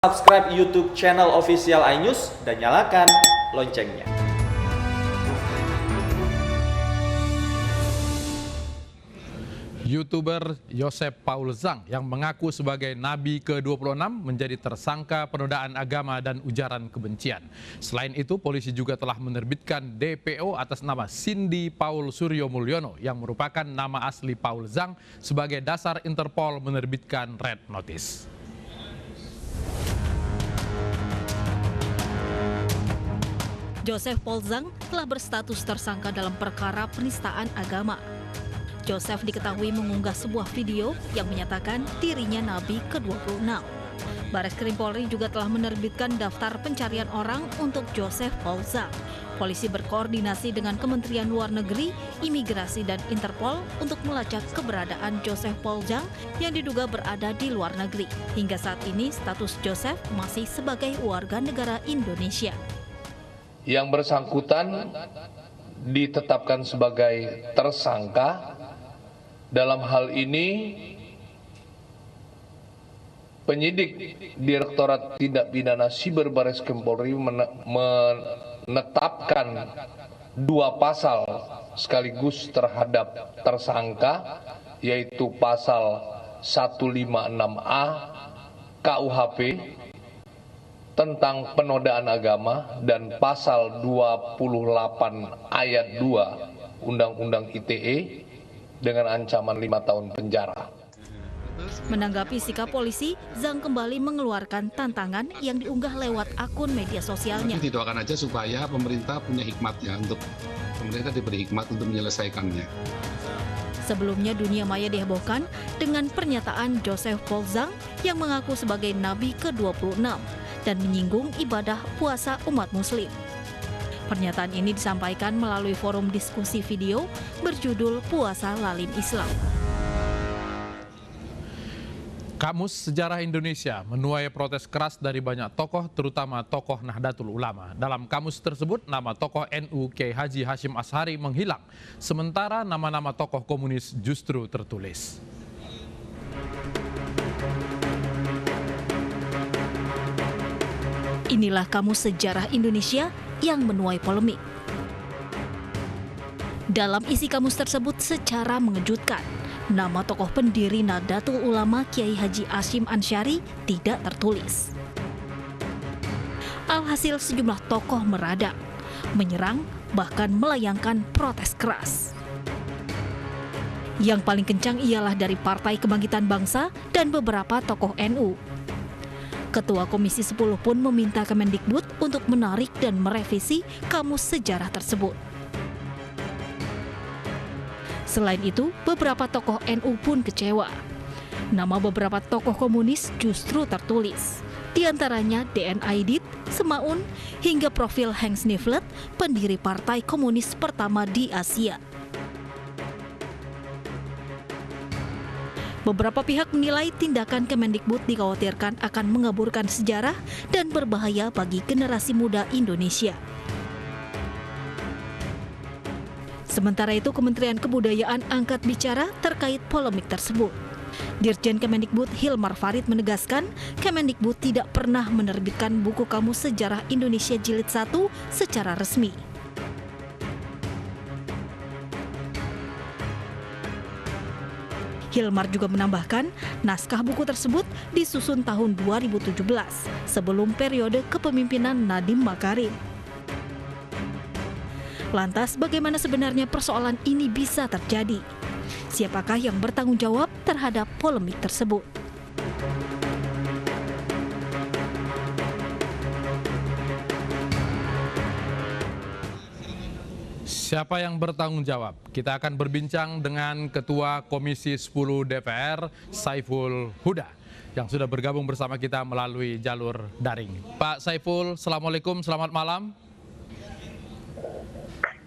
Subscribe YouTube channel official iNews dan nyalakan loncengnya. YouTuber Joseph Paul Zhang yang mengaku sebagai Nabi ke-26 menjadi tersangka penodaan agama dan ujaran kebencian. Selain itu, polisi juga telah menerbitkan DPO atas nama Cindy Paul Suryo Mulyono yang merupakan nama asli Paul Zhang sebagai dasar Interpol menerbitkan Red Notice. Joseph Paul Zhang telah berstatus tersangka dalam perkara penistaan agama. Joseph diketahui mengunggah sebuah video yang menyatakan dirinya Nabi ke-26. Bareskrim Polri juga telah menerbitkan daftar pencarian orang untuk Joseph Paul Zhang. Polisi berkoordinasi dengan Kementerian Luar Negeri, Imigrasi, dan Interpol untuk melacak keberadaan Joseph Paul Zhang yang diduga berada di luar negeri. Hingga saat ini status Joseph masih sebagai warga negara Indonesia. Yang bersangkutan ditetapkan sebagai tersangka. Dalam hal ini penyidik Direktorat Tindak Pidana Siber Bareskrim Polri menetapkan 2 pasal sekaligus terhadap tersangka, yaitu pasal 156A KUHP tentang penodaan agama dan pasal 28 ayat 2 Undang-Undang ITE dengan ancaman 5 tahun penjara. Menanggapi sikap polisi, Zhang kembali mengeluarkan tantangan yang diunggah lewat akun media sosialnya. Tapi didoakan aja supaya pemerintah punya hikmat ya, untuk pemerintah diberi hikmat untuk menyelesaikannya. Sebelumnya dunia maya dihebohkan dengan pernyataan Joseph Paul Zhang yang mengaku sebagai Nabi ke-26 dan menyinggung ibadah puasa umat Muslim. Pernyataan ini disampaikan melalui forum diskusi video berjudul Puasa Lalim Islam. Kamus Sejarah Indonesia menuai protes keras dari banyak tokoh, terutama tokoh Nahdlatul Ulama. Dalam kamus tersebut, nama tokoh NU Kiai Haji Hashim Asy'ari menghilang, sementara nama-nama tokoh komunis justru tertulis. Inilah Kamus Sejarah Indonesia yang menuai polemik. Dalam isi kamus tersebut secara mengejutkan, nama tokoh pendiri Nahdlatul Ulama Kiai Haji Hashim Asy'ari tidak tertulis. Alhasil sejumlah tokoh meradang, menyerang, bahkan melayangkan protes keras. Yang paling kencang ialah dari Partai Kebangkitan Bangsa dan beberapa tokoh NU. Ketua Komisi 10 pun meminta Kemendikbud untuk menarik dan merevisi kamus sejarah tersebut. Selain itu, beberapa tokoh NU pun kecewa. Nama beberapa tokoh komunis justru tertulis, di antaranya DN Aidit, Semaun, hingga profil Henk Sniflet, pendiri Partai Komunis pertama di Asia. Beberapa pihak menilai tindakan Kemendikbud dikhawatirkan akan mengaburkan sejarah dan berbahaya bagi generasi muda Indonesia. Sementara itu, Kementerian Kebudayaan angkat bicara terkait polemik tersebut. Dirjen Kemendikbud Hilmar Farid menegaskan, Kemendikbud tidak pernah menerbitkan buku Kamus Sejarah Indonesia Jilid 1 secara resmi. Hilmar juga menambahkan, naskah buku tersebut disusun tahun 2017, sebelum periode kepemimpinan Nadiem Makarim. Lantas, bagaimana sebenarnya persoalan ini bisa terjadi? Siapakah yang bertanggung jawab terhadap polemik tersebut? Siapa yang bertanggung jawab? Kita akan berbincang dengan Ketua Komisi 10 DPR, Saiful Huda, yang sudah bergabung bersama kita melalui jalur daring. Pak Saiful, Assalamualaikum, selamat malam.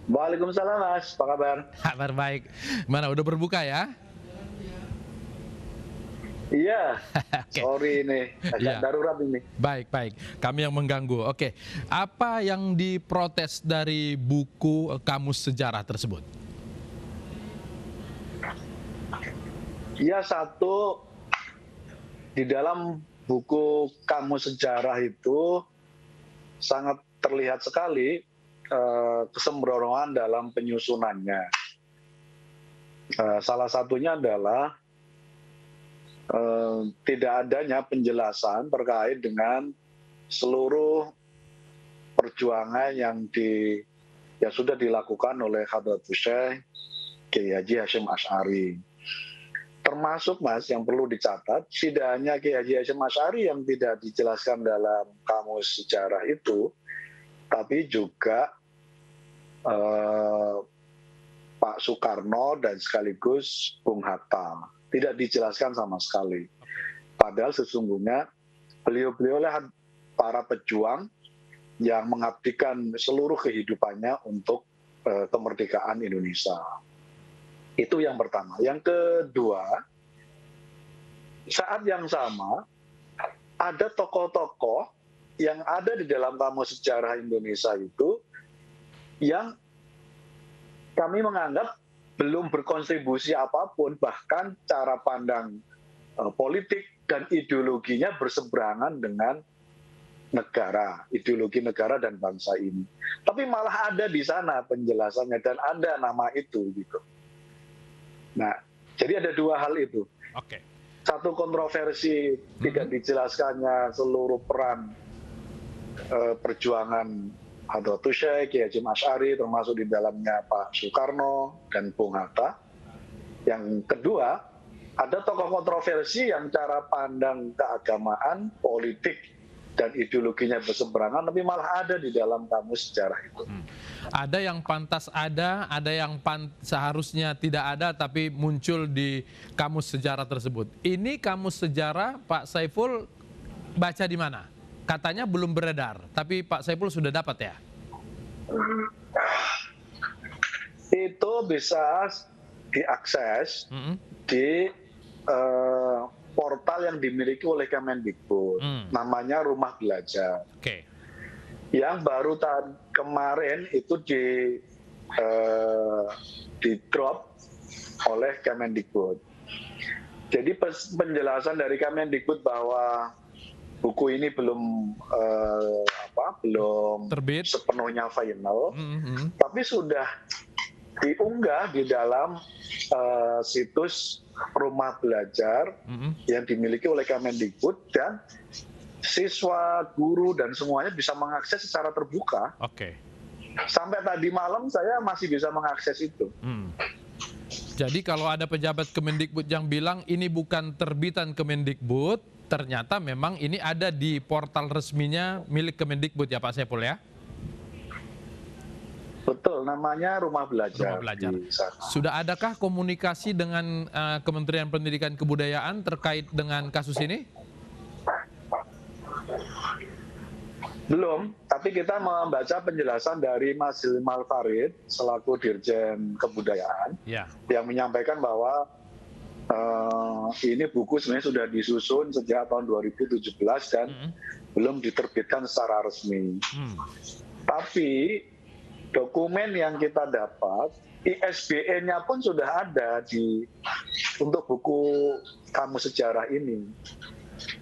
Waalaikumsalam Mas, apa kabar? Kabar baik. Mana, udah berbuka ya? Iya, Oke. sorry ini, agak darurat ini. Baik, kami yang mengganggu. Oke, apa yang diprotes dari buku Kamus Sejarah tersebut? Ya, satu, di dalam buku Kamus Sejarah itu sangat terlihat sekali kesembronoan dalam penyusunannya. Salah satunya adalah tidak adanya penjelasan terkait dengan seluruh perjuangan yang sudah dilakukan oleh Hadratus Syekh Kiai Haji Hasyim Asy'ari. Termasuk Mas yang perlu dicatat, tidak hanya Kiai Haji Hasyim Asy'ari yang tidak dijelaskan dalam Kamus Sejarah itu, tapi juga Pak Soekarno dan sekaligus Bung Hatta. Tidak dijelaskan sama sekali. Padahal sesungguhnya beliau-beliau adalah para pejuang yang mengabdikan seluruh kehidupannya untuk kemerdekaan Indonesia. Itu yang pertama. Yang kedua, saat yang sama ada tokoh-tokoh yang ada di dalam Kamus Sejarah Indonesia itu yang kami menganggap belum berkontribusi apapun, bahkan cara pandang politik dan ideologinya berseberangan dengan negara, ideologi negara dan bangsa ini. Tapi malah ada di sana penjelasannya dan ada nama itu gitu. Nah, jadi ada dua hal itu. Oke. Satu, kontroversi tidak dijelaskannya seluruh peran perjuangan Hadratus Syekh Kiai Hasyim Asy'ari, termasuk di dalamnya Pak Soekarno dan Bung Hatta. Yang kedua, ada tokoh kontroversi yang cara pandang keagamaan, politik, dan ideologinya berseberangan, tapi malah ada di dalam Kamus Sejarah itu. Ada yang pantas ada yang seharusnya tidak ada, tapi muncul di Kamus Sejarah tersebut. Ini Kamus Sejarah Pak Saiful baca di mana? Katanya belum beredar, tapi Pak Saiful sudah dapat ya? Itu bisa diakses di portal yang dimiliki oleh Kemendikbud, namanya Rumah Belajar. Oke. Yang baru kemarin itu di drop oleh Kemendikbud. Jadi penjelasan dari Kemendikbud bahwa buku ini belum terbit sepenuhnya final, tapi sudah diunggah di dalam situs Rumah Belajar yang dimiliki oleh Kemendikbud, dan siswa, guru, dan semuanya bisa mengakses secara terbuka. Oke. Sampai tadi malam saya masih bisa mengakses itu. Jadi kalau ada pejabat Kemendikbud yang bilang ini bukan terbitan Kemendikbud, ternyata memang ini ada di portal resminya milik Kemendikbud ya Pak Saiful ya? Betul, namanya Rumah Belajar. Rumah Belajar. Sudah adakah komunikasi dengan Kementerian Pendidikan Kebudayaan terkait dengan kasus ini? Belum, tapi kita membaca penjelasan dari Mas Hilmal Farid selaku Dirjen Kebudayaan yang menyampaikan bahwa ini buku sebenarnya sudah disusun sejak tahun 2017 dan belum diterbitkan secara resmi. Tapi dokumen yang kita dapat, ISBN-nya pun sudah ada untuk buku Kamus Sejarah ini.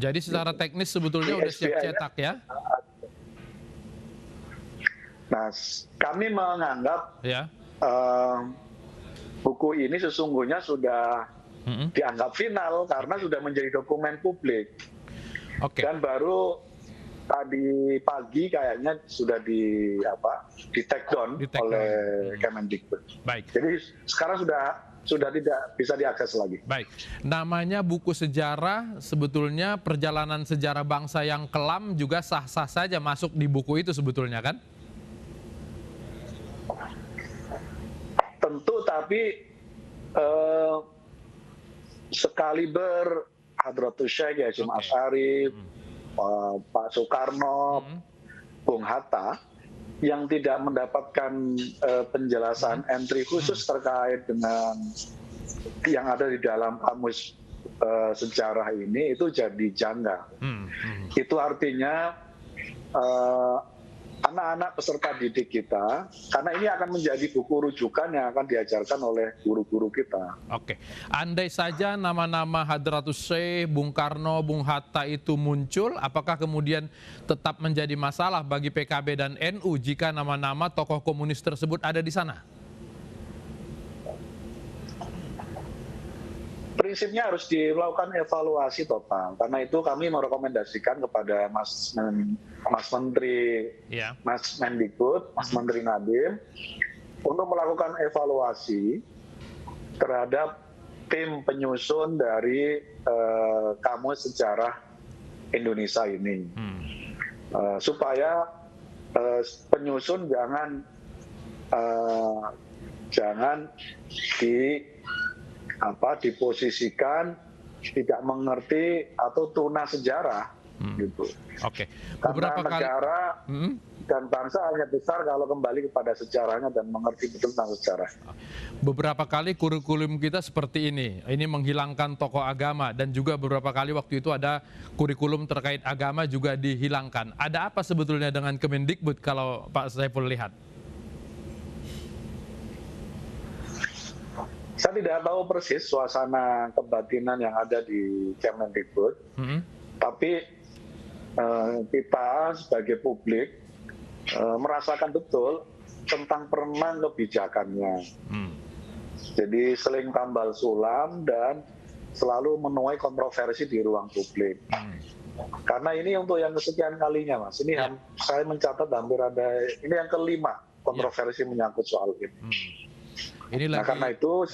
Jadi secara teknis sebetulnya sudah siap cetak ya? Nah, kami menganggap buku ini sesungguhnya sudah dianggap final karena sudah menjadi dokumen publik. Dan baru tadi pagi kayaknya sudah di take down oleh Kemendikbud. Baik. Jadi sekarang sudah tidak bisa diakses lagi. Baik. Namanya buku sejarah, sebetulnya perjalanan sejarah bangsa yang kelam juga sah-sah saja masuk di buku itu sebetulnya kan? Tentu, tapi sekaliber Hadratus Syekh Hasyim Asy'ari, Pak Soekarno, Bung Hatta, yang tidak mendapatkan penjelasan entry khusus terkait dengan yang ada di dalam Kamus Sejarah ini, itu jadi janggal. Itu artinya anak-anak peserta didik kita, karena ini akan menjadi buku rujukan yang akan diajarkan oleh guru-guru kita. Oke, andai saja nama-nama Hadratus Syekh, Bung Karno, Bung Hatta itu muncul, apakah kemudian tetap menjadi masalah bagi PKB dan NU jika nama-nama tokoh komunis tersebut ada di sana? Prinsipnya harus dilakukan evaluasi total. Karena itu kami merekomendasikan kepada Mas Menteri, Ya. Mas Mendikbud, Mas Menteri Nadiem, untuk melakukan evaluasi terhadap tim penyusun dari Kamus Sejarah Indonesia ini. Supaya penyusun jangan diposisikan tidak mengerti atau tuna sejarah gitu. Oke. Karena Beberapa kali negara dan bangsa hanya besar kalau kembali kepada sejarahnya dan mengerti betul tentang sejarah. Beberapa kali kurikulum kita seperti ini menghilangkan tokoh agama, dan juga beberapa kali waktu itu ada kurikulum terkait agama juga dihilangkan. Ada apa sebetulnya dengan Kemendikbud kalau Pak Saiful lihat? Saya tidak tahu persis suasana kebatinan yang ada di Kemendikbud, tapi kita sebagai publik merasakan betul tentang perenang kebijakannya. Jadi seling tambal sulam dan selalu menuai kontroversi di ruang publik. Karena ini untuk yang kesekian kalinya, Mas. Ini saya mencatat hampir ada, ini yang kelima kontroversi menyangkut soal ini. Nah, karena itu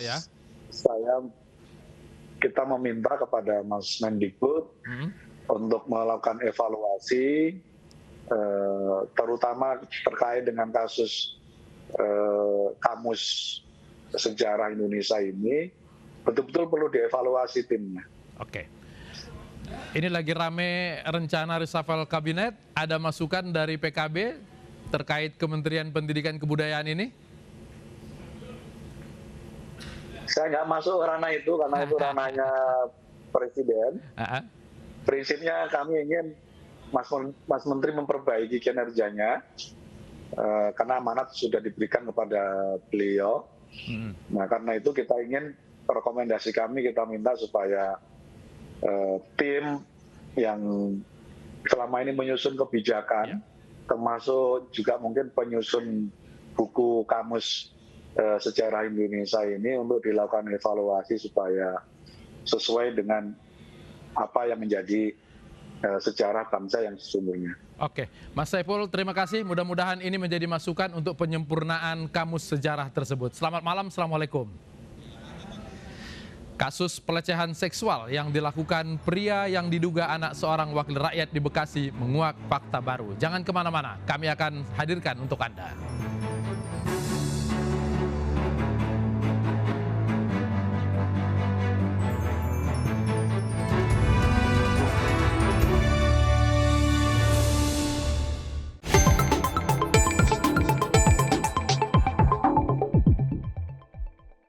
kita meminta kepada Mas Mendikbud untuk melakukan evaluasi, terutama terkait dengan kasus Kamus Sejarah Indonesia ini, betul-betul perlu dievaluasi timnya. Oke. Ini lagi rame rencana reshuffle kabinet, ada masukan dari PKB terkait Kementerian Pendidikan Kebudayaan ini? Saya nggak masuk ranah itu, karena itu ranahnya Presiden. Prinsipnya kami ingin Mas Menteri memperbaiki kinerjanya, karena amanat sudah diberikan kepada beliau. Nah, karena itu kita ingin, rekomendasi kami, kita minta supaya tim yang selama ini menyusun kebijakan, termasuk juga mungkin penyusun buku Kamus Sejarah Indonesia ini, untuk dilakukan evaluasi supaya sesuai dengan apa yang menjadi sejarah bangsa yang sesungguhnya. Oke, Mas Saiful, terima kasih. Mudah-mudahan ini menjadi masukan untuk penyempurnaan kamus sejarah tersebut. Selamat malam, Assalamualaikum. Kasus pelecehan seksual yang dilakukan pria yang diduga anak seorang wakil rakyat di Bekasi menguak fakta baru. Jangan kemana-mana, kami akan hadirkan untuk Anda.